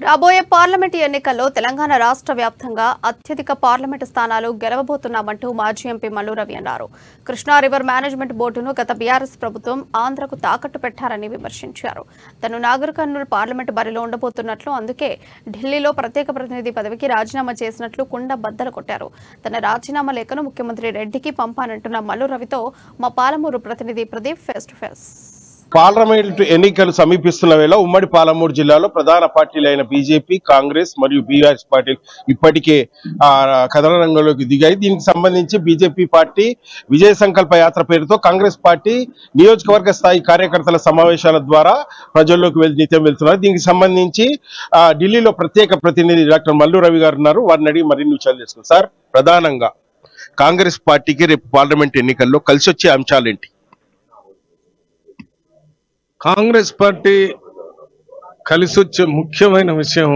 రాబోయే పార్లమెంటు ఎన్నికల్లో తెలంగాణ రాష్ట్ర వ్యాప్తంగా అత్యధిక పార్లమెంటు స్థానాలు గెలవబోతున్నామంటూ మాజీ ఎంపీ మల్లు రవి అన్నారు. కృష్ణా రివర్ మేనేజ్మెంట్ బోర్డును గత బీఆర్ఎస్ ప్రభుత్వం ఆంధ్రకు తాకట్టు పెట్టారని విమర్శించారు. తను నాగర్ కర్నూల్ పార్లమెంటు బరిలో ఉండబోతున్నట్లు, అందుకే ఢిల్లీలో ప్రత్యేక ప్రతినిధి పదవికి రాజీనామా చేసినట్లు కుండ బద్దలు కొట్టారు. తన రాజీనామా లేఖను ముఖ్యమంత్రి రెడ్డికి పంపానంటున్న మల్లు రవితో మా పాలమూరు ప్రతినిధి Pradeep face to face. Parliament ఎన్నికలు సమీపిస్తున్న వేళ ఉమ్మడి పాలమూరు జిల్లాలో ప్రధాన పార్టీలైన బీజేపీ, కాంగ్రెస్ మరియు బీఆర్ఎస్ పార్టీలు ఇప్పటికే కథన రంగంలోకి దిగాయి. దీనికి సంబంధించి బీజేపీ పార్టీ విజయ సంకల్ప యాత్ర పేరుతో కాంగ్రెస్ పార్టీ నియోజకవర్గ స్థాయి కార్యకర్తల సమావేశాల ద్వారా ప్రజల్లోకి నిత్యం వెళ్తున్నారు. దీనికి సంబంధించి ఢిల్లీలో ప్రత్యేక ప్రతినిధి డాక్టర్ మల్లు రవి గారు ఉన్నారు. వారిని అడిగి మరిన్ని విషయాలు తెలుసుకున్నారు. సార్, ప్రధానంగా కాంగ్రెస్ పార్టీకి రేపు పార్లమెంట్ ఎన్నికల్లో కలిసి వచ్చే అంశాలేంటి? కాంగ్రెస్ పార్టీ కలిసి వచ్చే ముఖ్యమైన విషయం,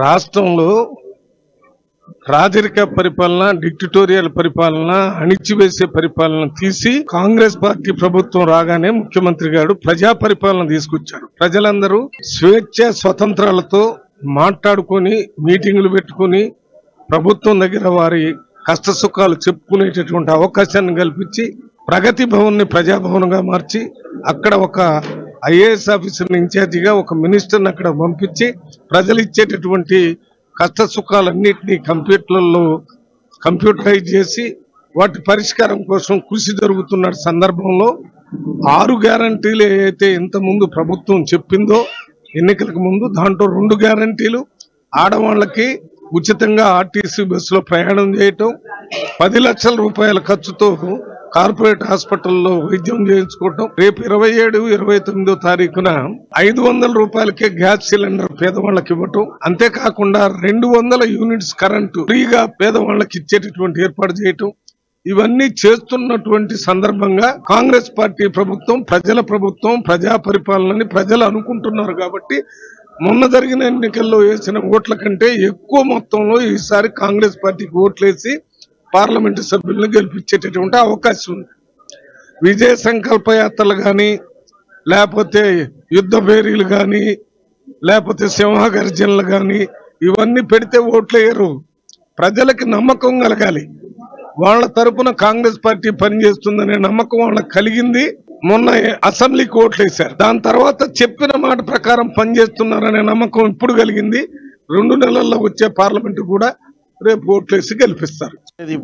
రాష్ట్రంలో రాజరిక పరిపాలన, డిక్టటోరియల్ పరిపాలన, అణిచివేసే పరిపాలన తీసి కాంగ్రెస్ పార్టీ ప్రభుత్వం రాగానే ముఖ్యమంత్రి గారు ప్రజా పరిపాలన తీసుకొచ్చారు. ప్రజలందరూ స్వేచ్ఛ స్వతంత్రాలతో మాట్లాడుకొని, మీటింగులు పెట్టుకుని, ప్రభుత్వం దగ్గర వారి కష్ట సుఖాలు చెప్పుకునేటటువంటి అవకాశాన్ని కల్పించి ప్రగతి భవన్ ని ప్రజాభవన్గా మార్చి అక్కడ ఒక ఐఏఎస్ ఆఫీసర్ ఇన్ఛార్జిగా ఒక మినిస్టర్ని అక్కడ పంపించి ప్రజలు ఇచ్చేటటువంటి కష్ట సుఖాలన్నింటినీ కంప్యూటరైజ్ చేసి వాటి పరిష్కారం కోసం కృషి జరుగుతున్న సందర్భంలో 6 గ్యారంటీలు ఏదైతే ఇంత ముందు ప్రభుత్వం చెప్పిందో ఎన్నికలకు ముందు, దాంట్లో 2 గ్యారంటీలు ఆడవాళ్లకి ఉచితంగా ఆర్టీసీ బస్సులో ప్రయాణం చేయటం, 10 లక్షల రూపాయల ఖర్చుతో కార్పొరేట్ హాస్పిటల్లో వైద్యం చేయించుకోవటం, రేపు 27, 29వ తారీఖున 500 రూపాయలకే గ్యాస్ సిలిండర్ పేదవాళ్ళకి ఇవ్వటం, అంతేకాకుండా 200 యూనిట్స్ కరెంటు ఫ్రీగా పేదవాళ్ళకి ఇచ్చేటటువంటి ఏర్పాటు చేయటం, ఇవన్నీ చేస్తున్నటువంటి సందర్భంగా కాంగ్రెస్ పార్టీ ప్రభుత్వం ప్రజల ప్రభుత్వం, ప్రజా పరిపాలనని ప్రజలు అనుకుంటున్నారు. కాబట్టి మొన్న జరిగిన ఎన్నికల్లో వేసిన ఓట్ల కంటే ఎక్కువ మొత్తంలో ఈసారి కాంగ్రెస్ పార్టీకి ఓట్లేసి పార్లమెంటు సభ్యులను గెలిపించేటటువంటి అవకాశం ఉంది. విజయ సంకల్ప యాత్రలు కానీ, లేకపోతే యుద్ధ భేరీలు కానీ, లేకపోతే సింహగర్జనలు కానీ, ఇవన్నీ పెడితే ఓట్లేయరు. ప్రజలకి నమ్మకం కలగాలి. వాళ్ళ తరపున కాంగ్రెస్ పార్టీ పనిచేస్తుందనే నమ్మకం వాళ్ళకి కలిగింది. మొన్న అసెంబ్లీకి ఓట్లేశారు. దాని తర్వాత చెప్పిన మాట ప్రకారం పనిచేస్తున్నారనే నమ్మకం ఇప్పుడు కలిగింది. 2 నెలల్లో వచ్చే పార్లమెంటు కూడా రేపు ఓట్లేసి గెలిపిస్తారు.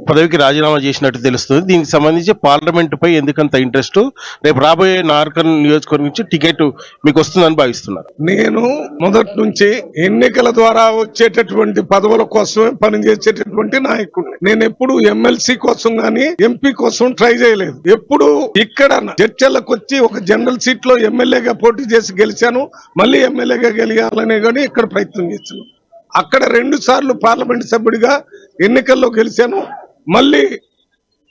పదవికి రాజీనామా చేసినట్టు తెలుస్తుంది. దీనికి సంబంధించి పార్లమెంటు పై ఎందుకంత ఇంట్రెస్ట్? రేపు రాబోయే నార్కన్ నియోజకవర్గం నుంచి టికెట్ మీకు వస్తుందని భావిస్తున్నారు? నేను మొదటి నుంచి ఎన్నికల ద్వారా వచ్చేటటువంటి పదవుల కోసమే పనిచేసేటటువంటి నాయకుడు. నేను ఎప్పుడు ఎమ్మెల్సీ కోసం గానీ ఎంపీ కోసం ట్రై చేయలేదు. ఎప్పుడు ఇక్కడ చర్చలకు వచ్చి ఒక జనరల్ సీట్ లో ఎమ్మెల్యేగా పోటీ చేసి గెలిచాను. మళ్ళీ ఎమ్మెల్యేగా గెలియాలనే కానీ ఇక్కడ ప్రయత్నం చేశాను. అక్కడ 2 సార్లు పార్లమెంట్ సభ్యుడిగా ఎన్నికల్లో గెలిచాను. మళ్ళీ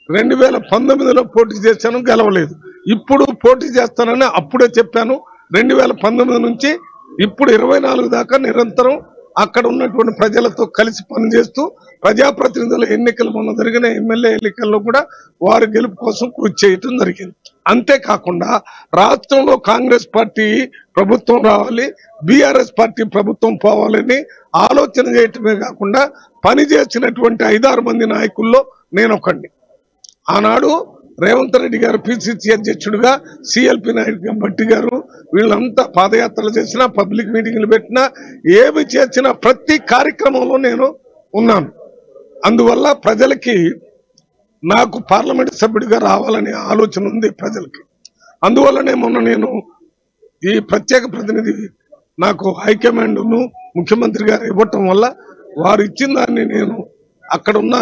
2019లో పోటీ చేశాను, గెలవలేదు. ఇప్పుడు పోటీ చేస్తానని అప్పుడే చెప్పాను. 2019 నుంచి ఇప్పుడు 24 దాకా నిరంతరం అక్కడ ఉన్నటువంటి ప్రజలతో కలిసి పనిచేస్తూ ప్రజాప్రతినిధుల ఎన్నికలు, మొన్న జరిగిన ఎమ్మెల్యే ఎన్నికల్లో కూడా వారి గెలుపు కోసం కృషి చేయటం జరిగింది. అంతేకాకుండా రాష్ట్రంలో కాంగ్రెస్ పార్టీ ప్రభుత్వం రావాలి, బీఆర్ఎస్ పార్టీ ప్రభుత్వం పోవాలని ఆలోచన చేయటమే కాకుండా పనిచేసినటువంటి 5-6 మంది నాయకుల్లో నేను ఒకడిని. ఆనాడు రేవంత్ రెడ్డి గారు పిసిసి అధ్యక్షుడిగా, సిఎల్పి నాయకుడిగా భట్టి గారు, వీళ్ళంతా పాదయాత్రలు చేసినా, పబ్లిక్ మీటింగ్లు పెట్టినా, ఏమి చేసినా ప్రతి కార్యక్రమంలో నేను ఉన్నాను. అందువల్ల ప్రజలకి నాకు పార్లమెంట్ సభ్యుడిగా రావాలనే ఆలోచన ఉంది ప్రజలకి. అందువల్లనే మొన్న నేను ఈ ప్రత్యేక ప్రతినిధి నాకు హైకమాండ్ను ముఖ్యమంత్రి గారు ఇవ్వటం వల్ల వారు ఇచ్చిన దాన్ని నేను అక్కడున్న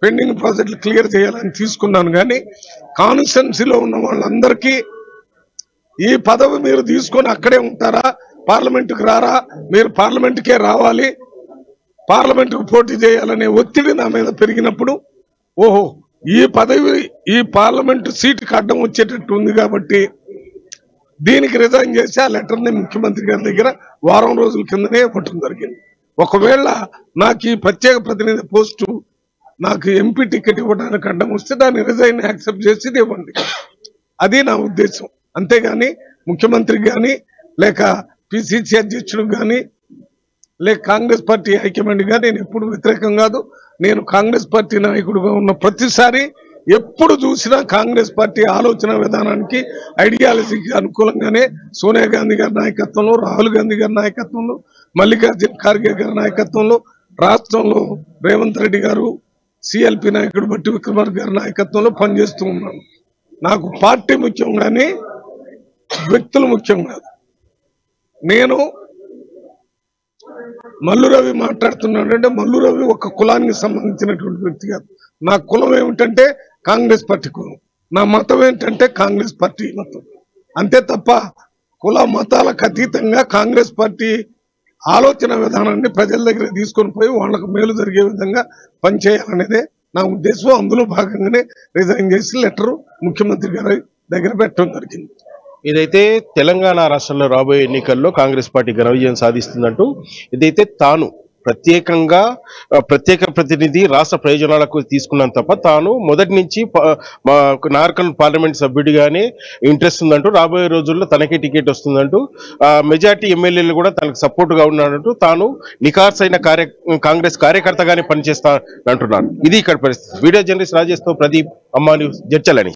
పెండింగ్ ప్రాజెక్టులు క్లియర్ చేయాలని తీసుకున్నాను. కానీ కాన్స్టిట్యున్సీలో ఉన్న వాళ్ళందరికీ ఈ పదవి మీరు తీసుకొని అక్కడే ఉంటారా, పార్లమెంటుకు రారా, మీరు పార్లమెంటుకే రావాలి, పార్లమెంటుకు పోటీ చేయాలనే ఒత్తిడి నా మీద పెరిగినప్పుడు, ఓహో ఈ పదవి ఈ పార్లమెంటు సీటుకి అడ్డం వచ్చేటట్టు ఉంది కాబట్టి దీనికి రిజైన్ చేసి ఆ లెటర్ని ముఖ్యమంత్రి గారి దగ్గర వారం రోజుల కిందనే ఇవ్వటం జరిగింది. ఒకవేళ నాకు ఈ ప్రత్యేక ప్రతినిధి పోస్టు, నాకు ఎంపీ టికెట్ ఇవ్వడానికి అడ్డం వస్తే దాన్ని రిజైన్ యాక్సెప్ట్ చేసి ఇవ్వండి, అది నా ఉద్దేశం. అంతేగాని ముఖ్యమంత్రికి కానీ లేక పిసిసి అధ్యక్షుడికి కానీ లేక కాంగ్రెస్ పార్టీ హైకమాండ్గా నేను ఎప్పుడు వ్యతిరేకం కాదు. నేను కాంగ్రెస్ పార్టీ నాయకుడిగా ఉన్న ప్రతిసారి ఎప్పుడు చూసినా కాంగ్రెస్ పార్టీ ఆలోచన విధానానికి ఐడియాలజీకి అనుకూలంగానే సోనియా గాంధీ గారి నాయకత్వంలో, రాహుల్ గాంధీ గారి నాయకత్వంలో, మల్లికార్జున ఖార్గే గారి నాయకత్వంలో, రాష్ట్రంలో రేవంత్ రెడ్డి గారు, సిఎల్పి నాయకుడు బట్టి విక్రమార్క గారి నాయకత్వంలో పనిచేస్తూ ఉన్నాను. నాకు పార్టీ ముఖ్యం కానీ వ్యక్తులు ముఖ్యం కాదు. నేను మల్లు రవి మాట్లాడుతున్నాడంటే మల్లు రవి ఒక కులానికి సంబంధించినటువంటి వ్యక్తి కాదు. నా కులం ఏమిటంటే కాంగ్రెస్ పార్టీ కులం, నా మతం ఏంటంటే కాంగ్రెస్ పార్టీ మతం. అంతే తప్ప కుల మతాలకు అతీతంగా కాంగ్రెస్ పార్టీ ఆలోచన విధానాన్ని ప్రజల దగ్గర తీసుకొని పోయి వాళ్ళకు మేలు జరిగే విధంగా పనిచేయాలనేదే నా ఉద్దేశం. అందులో భాగంగానే రిజైన్ చేసి లెటర్ ముఖ్యమంత్రి గారి దగ్గర పెట్టడం జరిగింది. ఇదైతే తెలంగాణ రాష్ట్రంలో రాబోయే ఎన్నికల్లో కాంగ్రెస్ పార్టీ ఘన విజయం సాధిస్తుందంటూ ఇదైతే తాను ప్రత్యేక ప్రతినిధి రాష్ట్ర ప్రయోజనాలకు తీసుకున్నాను తప్ప తాను మొదటి నుంచి నార్కల్ పార్లమెంట్ సభ్యుడిగానే ఇంట్రెస్ట్ ఉందంటూ, రాబోయే రోజుల్లో తనకే టికెట్ వస్తుందంటూ, మెజార్టీ ఎమ్మెల్యేలు కూడా తనకు సపోర్టుగా ఉన్నాడంటూ తాను నిఖార్సైన కాంగ్రెస్ కార్యకర్తగానే పనిచేస్తానంటున్నాను. ఇది ఇక్కడ పరిస్థితి. వీడియో జర్నలిస్ట్ రాజేష్తో ప్రదీప్, అమ్మా న్యూస్, జడ్చలని.